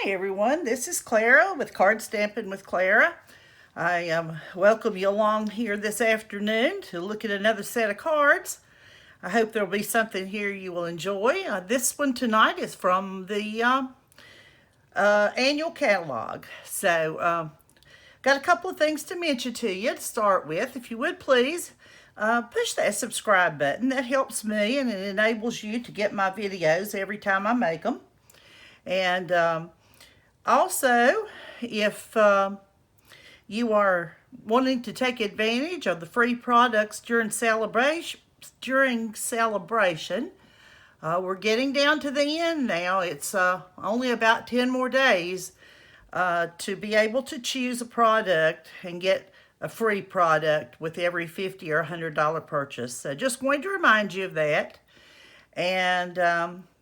Hi everyone, this is Clara with Card Stamping with Clara. I welcome you along here this afternoon to look at another set of cards. I hope there'll be something here you will enjoy. This one tonight is from the annual catalog. So got a couple of things to mention to you to start with. If you would please push that subscribe button. That helps me and it enables you to get my videos every time I make them. And also, if you are wanting to take advantage of the free products during celebration, we're getting down to the end now. It's only about 10 more days to be able to choose a product and get a free product with every $50 or $100 purchase. So just wanted to remind you of that. And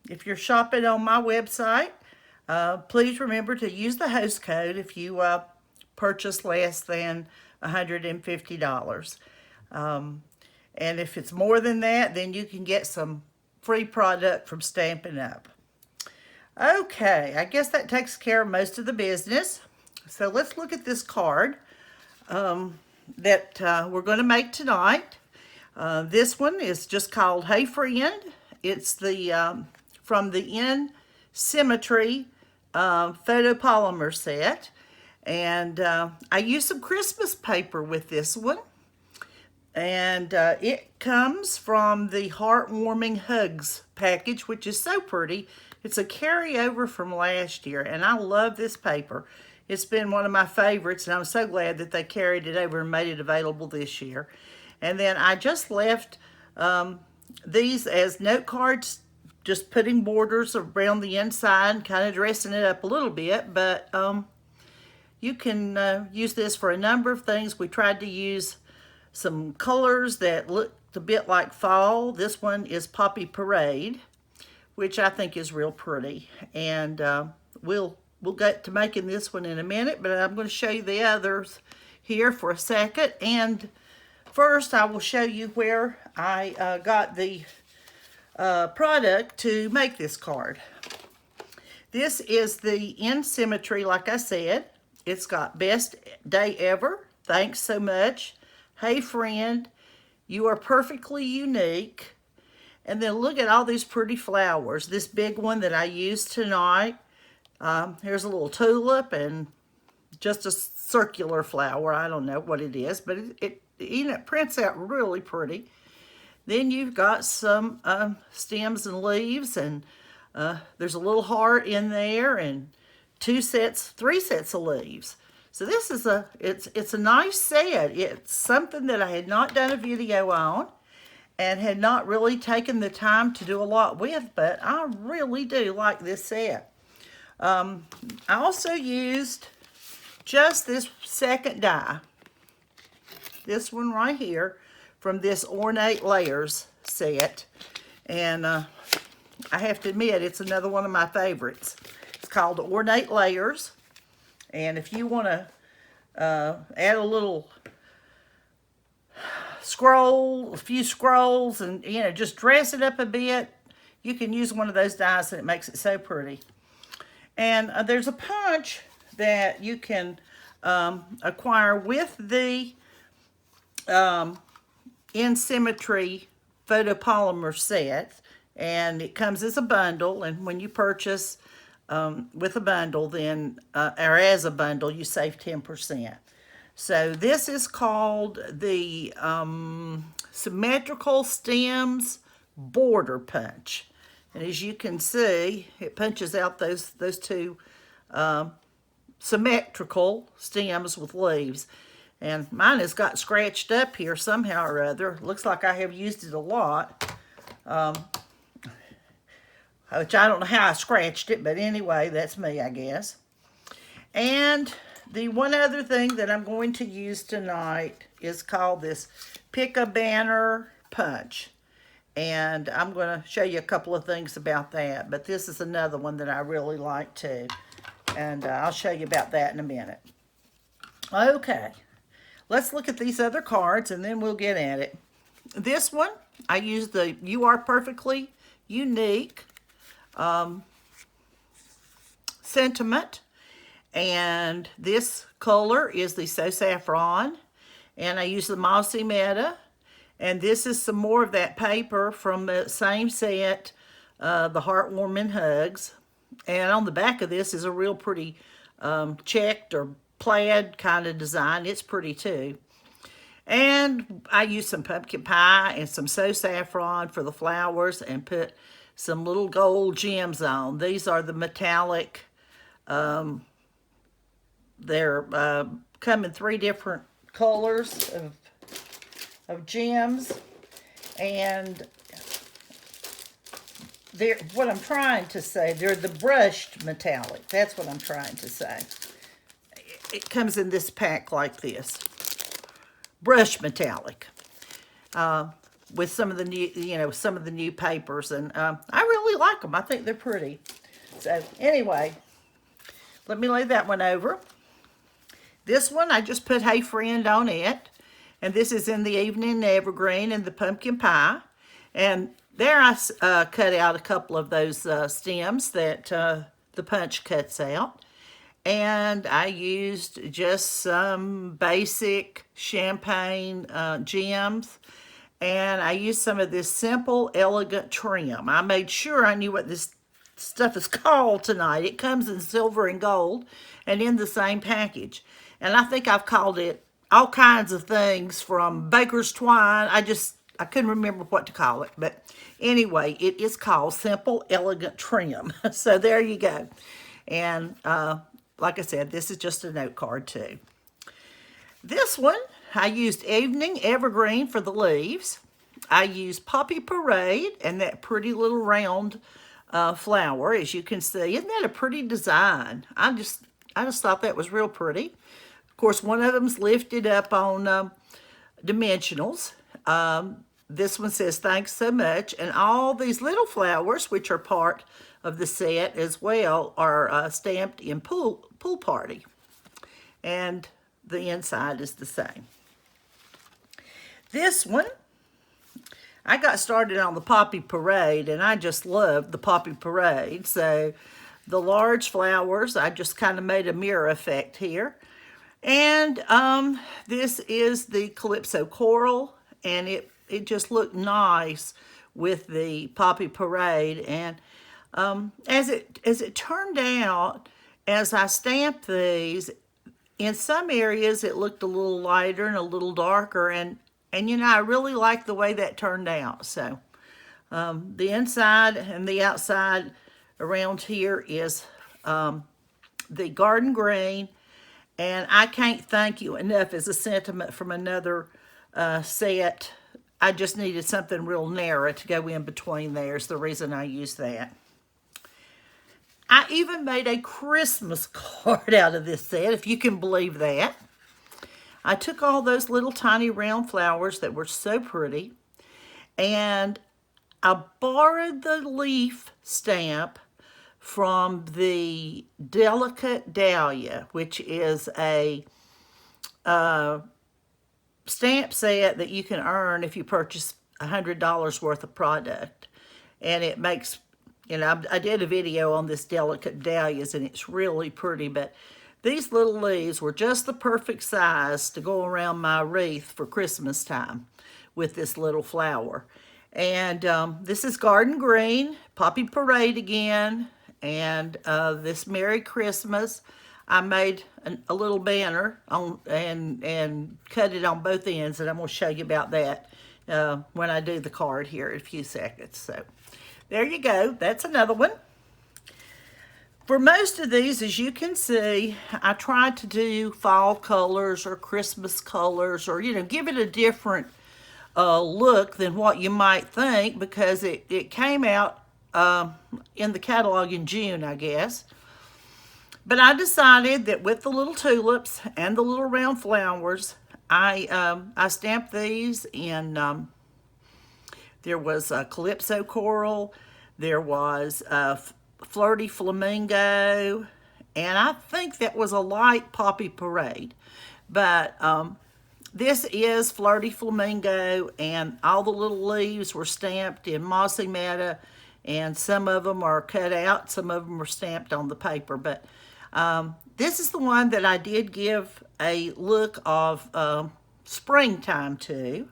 if you're shopping on my website, please remember to use the host code if you purchase less than $150. And if it's more than that, then you can get some free product from Stampin' Up. Okay, I guess that takes care of most of the business. So let's look at this card that we're going to make tonight. This one is just called Hey Friend. It's the from the Symmetry photopolymer set, and I used some Christmas paper with this one, and it comes from the Heartwarming Hugs package, which is so pretty. It's a carryover from last year, and I love this paper. It's been one of my favorites, and I'm so glad that they carried it over and made it available this year. And then I just left these as note cards, just putting borders around the inside, kind of dressing it up a little bit, but you can use this for a number of things. We tried to use some colors that looked a bit like fall. This one is Poppy Parade, which I think is real pretty. And we'll get to making this one in a minute, but I'm going to show you the others here for a second. And first, I will show you where I got the product to make this card. This is the Symmetry, like I said. It's got Best Day Ever, Thanks So Much, Hey Friend, You Are Perfectly Unique, and then look at all these pretty flowers. This big one that I used tonight, here's a little tulip and just a circular flower. I don't know what it is, but it prints out really pretty. Then you've got some stems and leaves, and there's a little heart in there, and three sets of leaves. So this is it's a nice set. It's something that I had not done a video on and had not really taken the time to do a lot with, but I really do like this set. I also used just this second die, this one right here, from this Ornate Layers set, and I have to admit it's another one of my favorites. It's called Ornate Layers, and if you want to add a little a few scrolls, and just dress it up a bit, you can use one of those dies, and it makes it so pretty. And there's a punch that you can acquire with the Symmetry photopolymer set, and it comes as a bundle, and when you purchase with a bundle, then or as a bundle, you save 10%. So this is called the Symmetrical Stems Border Punch, and as you can see, it punches out those two symmetrical stems with leaves. And mine has got scratched up here somehow or other. Looks like I have used it a lot. Which I don't know how I scratched it, but anyway, that's me, I guess. And the one other thing that I'm going to use tonight is called this Pick a Banner Punch. And I'm going to show you a couple of things about that. But this is another one that I really like too. And I'll show you about that in a minute. Okay. Let's look at these other cards, and then we'll get at it. This one, I used the You Are Perfectly Unique sentiment. And this color is the So Saffron. And I use the Mossy Meadow. And this is some more of that paper from the same set, the Heartwarming Hugs. And on the back of this is a real pretty checked or plaid kind of design. It's pretty too. And I used some pumpkin pie and some So Saffron for the flowers and put some little gold gems on. These are the metallic, they're come in 3 different colors of gems. And they're, what I'm trying to say, they're the brushed metallic. That's what I'm trying to say. It comes in this pack like this. Brush metallic. With some of the new, some of the new papers. And I really like them. I think they're pretty. So anyway, let me lay that one over. This one, I just put Hey Friend on it. And this is in the Evening Evergreen and the Pumpkin Pie. And there I cut out a couple of those stems that the punch cuts out. And I used just some basic champagne gems. And I used some of this simple, elegant trim. I made sure I knew what this stuff is called tonight. It comes in silver and gold and in the same package. And I think I've called it all kinds of things from baker's twine. I couldn't remember what to call it. But anyway, it is called Simple Elegant Trim. So there you go. And like I said, this is just a note card too. This one, I used Evening Evergreen for the leaves. I used Poppy Parade and that pretty little round flower, as you can see. Isn't that a pretty design? I just thought that was real pretty. Of course, one of them's lifted up on dimensionals. This one says, thanks so much. And all these little flowers, which are part of the set as well, are stamped in Pool Party. And the inside is the same. This one, I got started on the Poppy Parade, and I just loved the Poppy Parade. So the large flowers, I just kind of made a mirror effect here. And this is the Calypso Coral, and it just looked nice with the Poppy Parade. And as it turned out, as I stamped these, in some areas it looked a little lighter and a little darker, and I really like the way that turned out. So the inside and the outside around here is the garden green. And I can't thank you enough as a sentiment from another set. I just needed something real narrow to go in between there is the reason I used that. I even made a Christmas card out of this set, if you can believe that. I took all those little tiny round flowers that were so pretty, and I borrowed the leaf stamp from the Delicate Dahlia, which is a stamp set that you can earn if you purchase $100 worth of product. And it makes, I did a video on this Delicate Dahlias, and it's really pretty, but these little leaves were just the perfect size to go around my wreath for Christmas time with this little flower. And this is Garden Green, Poppy Parade again, and this Merry Christmas. I made a little banner on and cut it on both ends, and I'm going to show you about that when I do the card here in a few seconds. So there you go. That's another one. For most of these, as you can see, I tried to do fall colors or Christmas colors, or, give it a different look than what you might think, because it came out in the catalog in June, I guess. But I decided that with the little tulips and the little round flowers, I stamped these in, there was a Calypso Coral, there was Flirty Flamingo, and I think that was a light Poppy Parade. But this is Flirty Flamingo, and all the little leaves were stamped in Mossy Meadow and some of them are cut out, some of them are stamped on the paper. But this is the one that I did give a look of springtime to.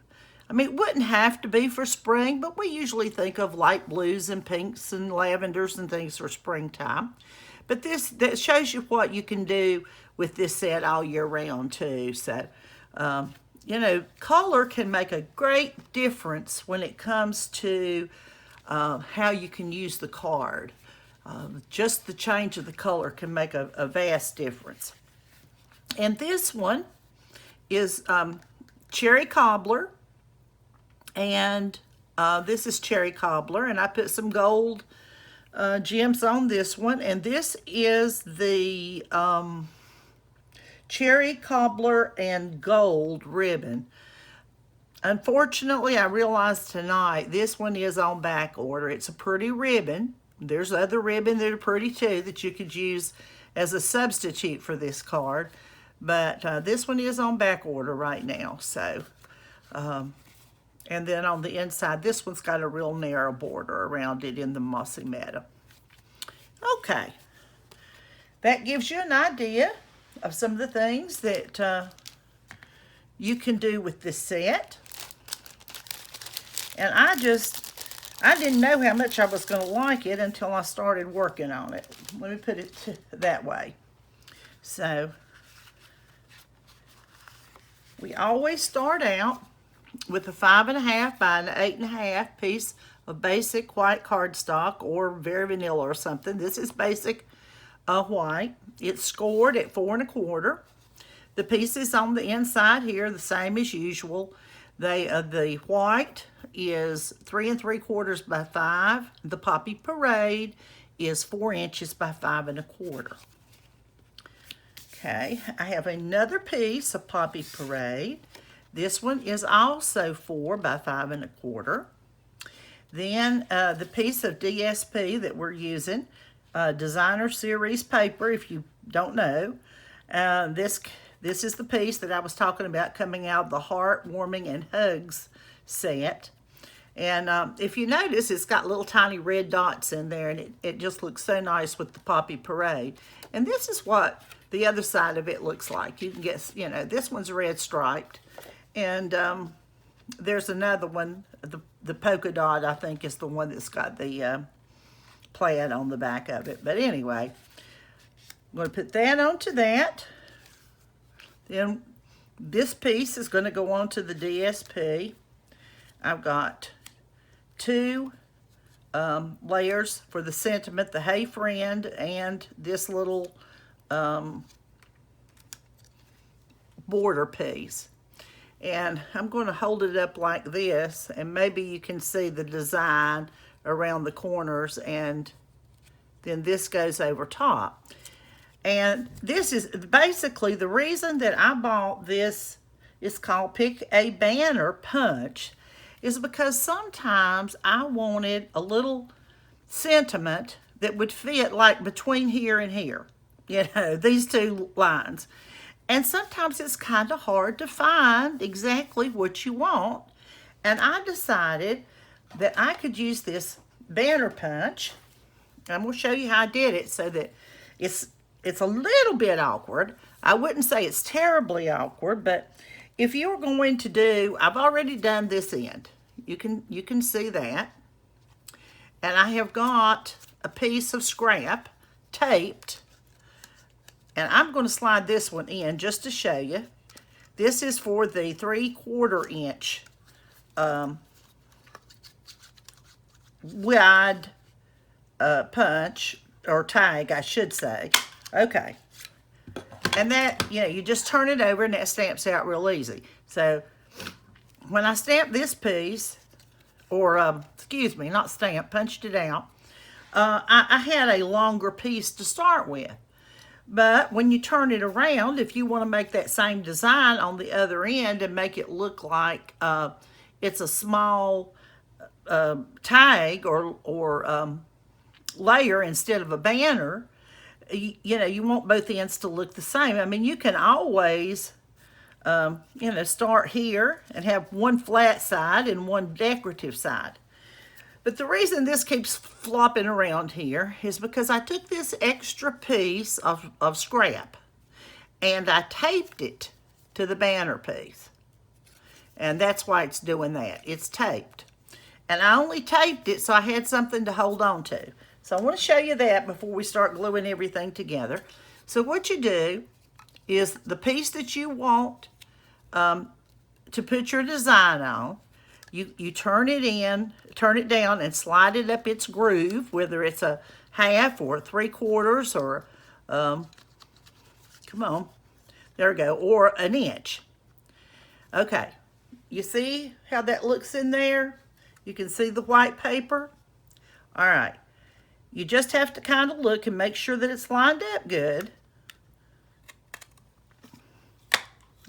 I mean, it wouldn't have to be for spring, but we usually think of light blues and pinks and lavenders and things for springtime. But that shows you what you can do with this set all year round too. So, you know, color can make a great difference when it comes to how you can use the card. Just the change of the color can make a vast difference. And this one is Cherry Cobbler. And this is Cherry Cobbler. And I put some gold gems on this one. And this is the Cherry Cobbler and Gold ribbon. Unfortunately, I realized tonight this one is on back order. It's a pretty ribbon. There's other ribbon that are pretty too that you could use as a substitute for this card. But this one is on back order right now. So, and then on the inside, this one's got a real narrow border around it in the mossy meadow. Okay. That gives you an idea of some of the things that you can do with this set. And I didn't know how much I was going to like it until I started working on it. Let me put it that way. So, we always start out with a 5.5 by an 8.5 piece of basic white cardstock or very vanilla or something. This is basic white. It's scored at 4 1/4. The pieces on the inside here the same as usual. The white is 3 3/4 by 5. The Poppy Parade is 4 inches by 5 1/4. Okay, I have another piece of Poppy Parade. This one is also 4 by 5 1/4. Then the piece of DSP that we're using, Designer Series paper, if you don't know. This is the piece that I was talking about coming out of the Heartwarming and Hugs set. And if you notice, it's got little tiny red dots in there, and it just looks so nice with the Poppy Parade. And this is what the other side of it looks like. You can get, you know, this one's red striped. And there's another one, the polka dot, I think, is the one that's got the plaid on the back of it. But anyway, I'm going to put that onto that. Then this piece is going to go on to the DSP. I've got 2 layers for the sentiment, the Hey Friend, and this little border piece. And I'm going to hold it up like this, and maybe you can see the design around the corners, and then this goes over top. And this is basically the reason that I bought this. It's called Pick a Banner Punch, is because sometimes I wanted a little sentiment that would fit like between here and here, you know, these 2 lines. And sometimes it's kind of hard to find exactly what you want. And I decided that I could use this banner punch. I'm going to show you how I did it so that it's a little bit awkward. I wouldn't say it's terribly awkward, but if you're going to do, I've already done this end. You can see that. And I have got a piece of scrap taped. And I'm going to slide this one in just to show you. This is for the 3/4 inch wide punch, or tag, I should say. Okay. And that, you know, you just turn it over and that stamps out real easy. So when I stamped this piece, or excuse me, not stamp, punched it out, I had a longer piece to start with. But when you turn it around, if you want to make that same design on the other end and make it look like it's a small tag or layer instead of a banner, you know, you want both ends to look the same. I mean, you can always, you know, start here and have one flat side and one decorative side. But the reason this keeps flopping around here is because I took this extra piece of scrap and I taped it to the banner piece. And that's why it's doing that. It's taped. And I only taped it so I had something to hold on to. So I want to show you that before we start gluing everything together. So what you do is the piece that you want to put your design on, you turn it down and slide it up its groove, whether it's a half or 3/4 or, come on, there we go, or an inch. Okay, you see how that looks in there? You can see the white paper. All right, you just have to kind of look and make sure that it's lined up good.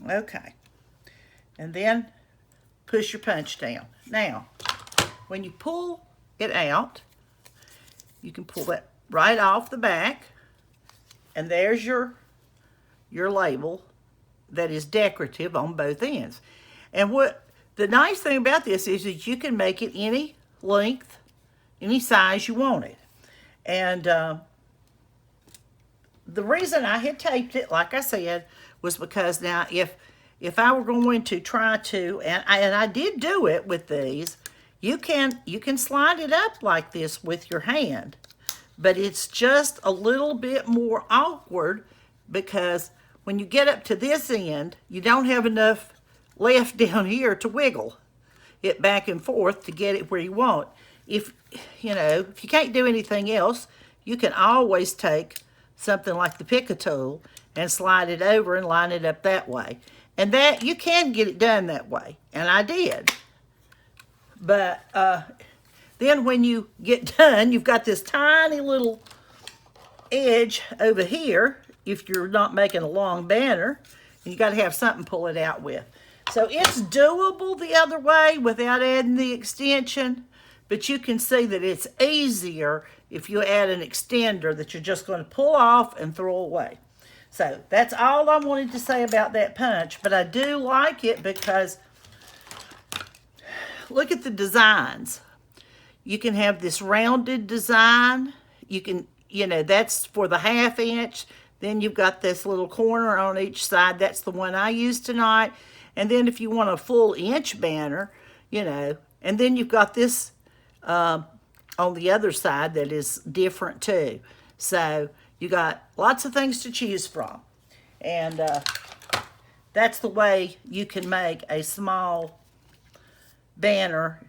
Okay, and then push your punch down. Now, when you pull it out, you can pull that right off the back, and there's your label that is decorative on both ends. And what the nice thing about this is that you can make it any length, any size you want it. And the reason I had taped it, like I said, was because now if I were going to try to, and I did do it with these, you can slide it up like this with your hand, but it's just a little bit more awkward because when you get up to this end, you don't have enough left down here to wiggle it back and forth to get it where you want. If you can't do anything else, you can always take something like the pick a tool and slide it over and line it up that way. And that you can get it done that way, and I did. But then when you get done, you've got this tiny little edge over here if you're not making a long banner, and you got to have something to pull it out with. So it's doable the other way without adding the extension, but you can see that it's easier if you add an extender that you're just going to pull off and throw away. So that's all I wanted to say about that punch, but I do like it because look at the designs. You can have this rounded design. You can, that's for the 1/2 inch. Then you've got this little corner on each side. That's the one I used tonight. And then if you want a full inch banner, and then you've got this on the other side that is different too. So you got lots of things to choose from. And that's the way you can make a small banner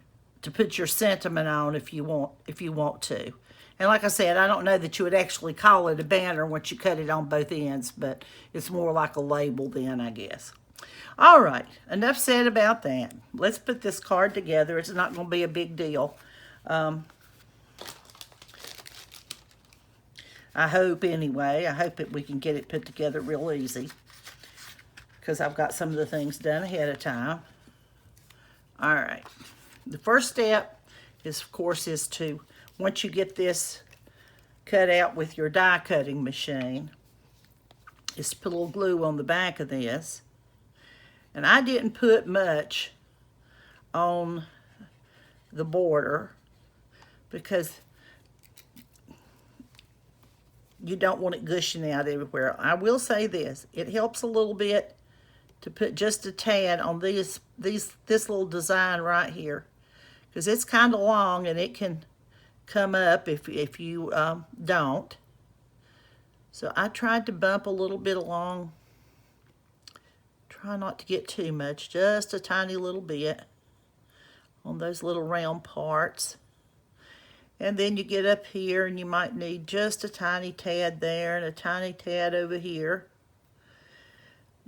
to put your sentiment on if you want to. And like I said, I don't know that you would actually call it a banner once you cut it on both ends, but it's more like a label then, I guess. All right, enough said about that. Let's put this card together. It's not going to be a big deal. I hope anyway. I hope that we can get it put together real easy because I've got some of the things done ahead of time. All right. The first step is, of course, is to, once you get this cut out with your die cutting machine, is to put a little glue on the back of this. And I didn't put much on the border because you don't want it gushing out everywhere. I will say this, it helps a little bit to put just a tad on this little design right here because it's kind of long and it can come up if you don't. So I tried to bump a little bit along. Try not to get too much, just a tiny little bit on those little round parts. And then you get up here and you might need just a tiny tad there and a tiny tad over here.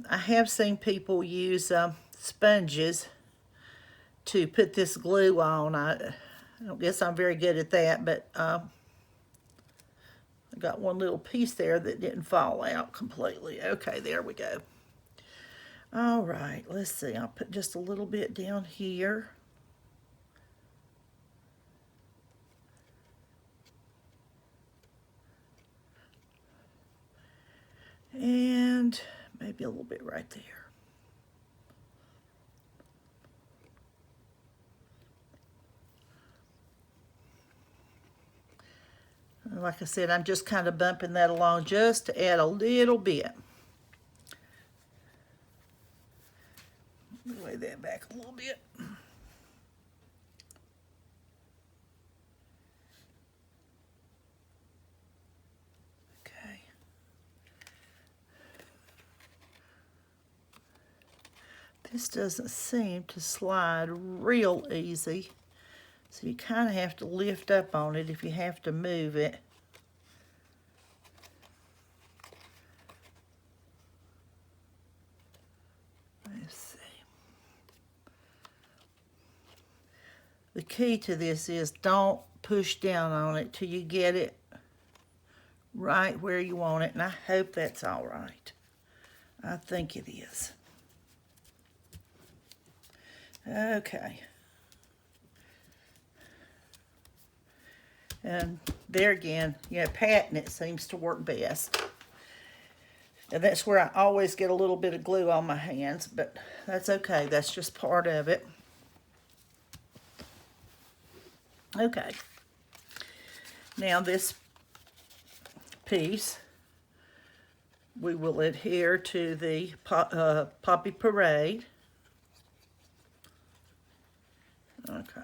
I have seen people use sponges to put this glue on. I don't guess I'm very good at that, but I got one little piece there that didn't fall out completely. Okay, there we go. All right, let's see. I'll put just a little bit down here. And maybe a little bit right there. Like I said, I'm just kind of bumping that along just to add a little bit. Lay that back a little bit. Okay. This doesn't seem to slide real easy, so you kind of have to lift up on it if you have to move it. Let's see. The key to this is don't push down on it till you get it right where you want it, and I hope that's all right. I think it is. Okay. And there again, patting it seems to work best. And that's where I always get a little bit of glue on my hands, but that's okay. That's just part of it. Okay. Now this piece, we will adhere to the Poppy Parade. Okay.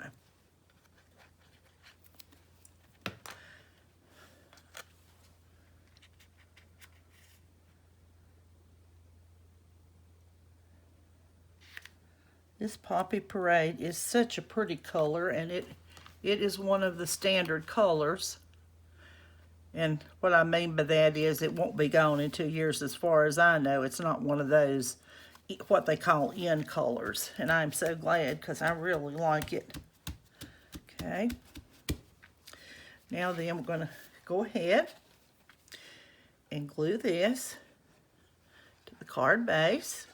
This Poppy Parade is such a pretty color, and it is one of the standard colors. And what I mean by that is it won't be gone in 2 years as far as I know. It's not one of those, what they call in colors. And I'm so glad because I really like it. Okay. Now then we're going to go ahead and glue this to the card base.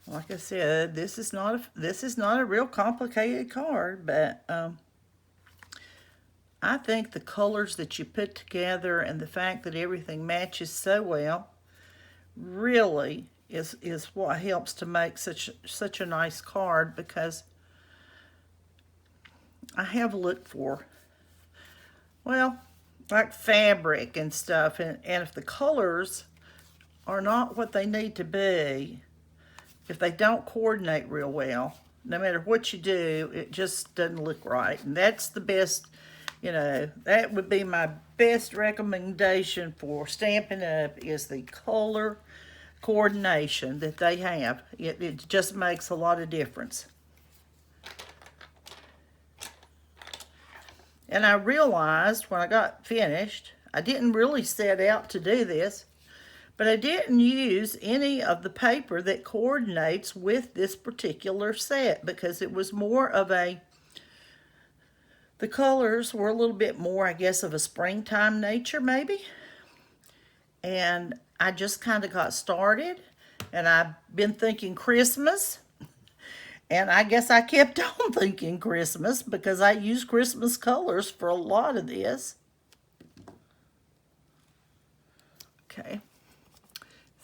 Like I said, this is not a real complicated card, but I think the colors that you put together and the fact that everything matches so well really is what helps to make such a nice card, because I have looked for, well, like fabric and stuff, and if the colors are not what they need to be, if they don't coordinate real well, no matter what you do, it just doesn't look right. And that's the best, that would be my best recommendation for Stampin' Up! Is the color coordination that they have. It just makes a lot of difference. And I realized when I got finished, I didn't really set out to do this, but I didn't use any of the paper that coordinates with this particular set, because it was more of the colors were a little bit more, I guess, of a springtime nature maybe. And I just kind of got started, and I've been thinking Christmas. And I guess I kept on thinking Christmas because I use Christmas colors for a lot of this. Okay.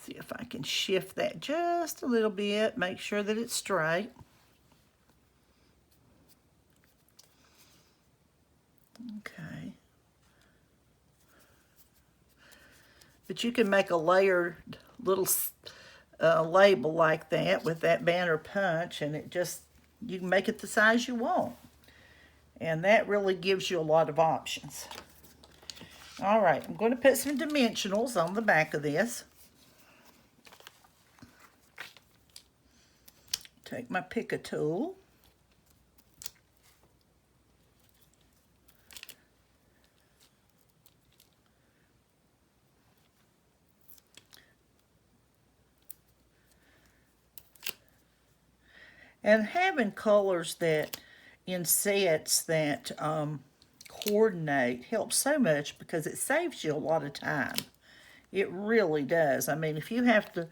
See if I can shift that just a little bit, make sure that it's straight. Okay. But you can make a layered little label like that with that banner punch, and you can make it the size you want. And that really gives you a lot of options. All right, I'm going to put some dimensionals on the back of this. Take my picker tool. And having colors that in sets that coordinate helps so much, because it saves you a lot of time. It really does. I mean, if you have to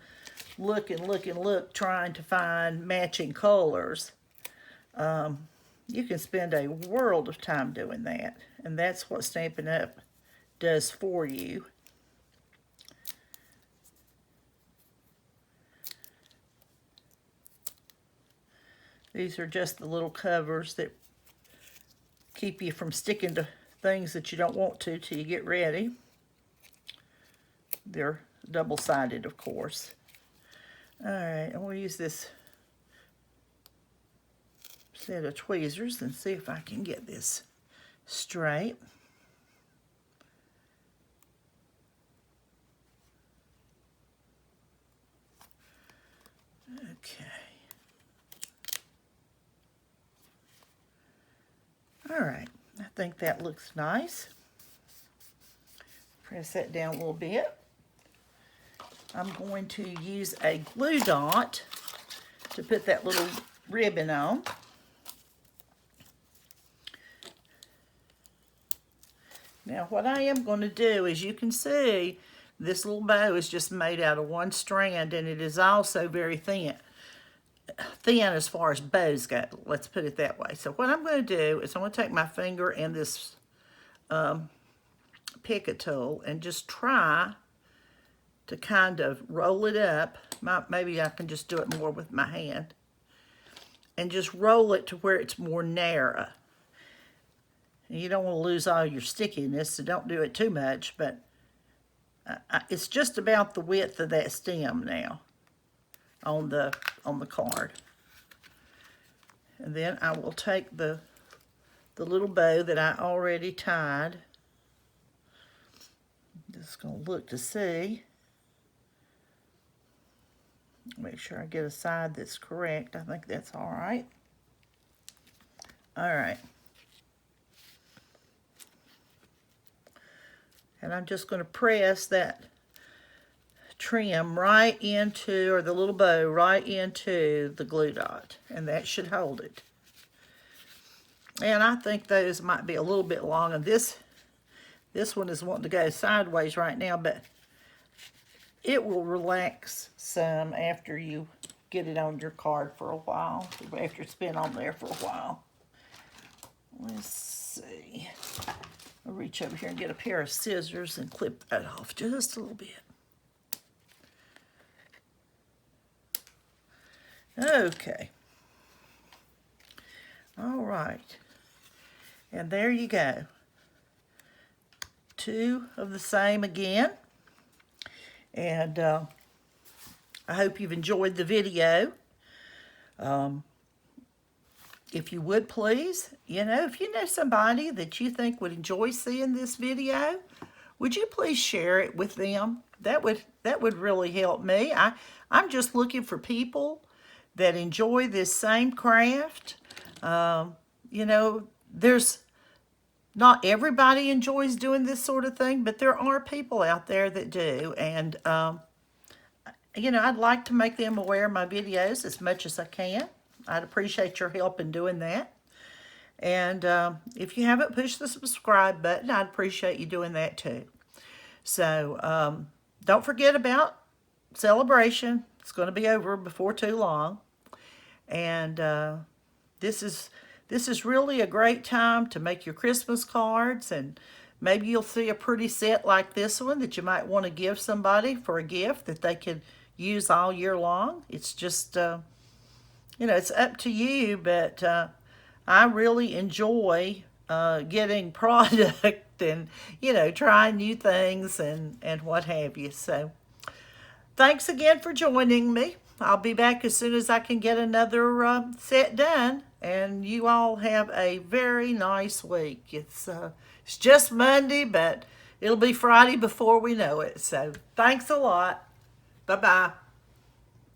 look and look and look trying to find matching colors, you can spend a world of time doing that. And that's what Stampin' Up! Does for you. These are just the little covers that keep you from sticking to things that you don't want to till you get ready. They're double-sided, of course. All right, I'm going to use this set of tweezers and see if I can get this straight. Okay. All right, I think that looks nice. Press that down a little bit. I'm going to use a glue dot to put that little ribbon on. Now what I am going to do, as you can see, this little bow is just made out of one strand, and it is also very thin. Thin as far as bows go, let's put it that way. So what I'm going to do is I'm going to take my finger and this picket tool and just try to kind of roll it up. Maybe I can just do it more with my hand. And just roll it to where it's more narrow. And you don't want to lose all your stickiness, so don't do it too much, but it's just about the width of that stem now on the card. And then I will take the little bow that I already tied. Just going to look to see. Make sure I get a side that's correct. I think that's all right. All right. And I'm just going to press that trim right into, or the little bow right into the glue dot, and that should hold it. And I think those might be a little bit long, and this one is wanting to go sideways right now, but it will relax some after you get it on your card for a while, after it's been on there for a while. Let's see. I'll reach over here and get a pair of scissors and clip that off just a little bit. Okay. All right. And there you go. Two of the same again. And I hope you've enjoyed the video. If you would please, if you know somebody that you think would enjoy seeing this video, would you please share it with them? That would really help me. I'm just looking for people that enjoy this same craft. There's not everybody enjoys doing this sort of thing, but there are people out there that do. And, I'd like to make them aware of my videos as much as I can. I'd appreciate your help in doing that. And if you haven't pushed the subscribe button, I'd appreciate you doing that too. So don't forget about Celebration. It's going to be over before too long. And this is really a great time to make your Christmas cards, and maybe you'll see a pretty set like this one that you might want to give somebody for a gift that they could use all year long. It's just, it's up to you, but I really enjoy getting product and, trying new things and what have you. So thanks again for joining me. I'll be back as soon as I can get another set done. And you all have a very nice week. It's just Monday, but it'll be Friday before we know it. So thanks a lot. Bye-bye.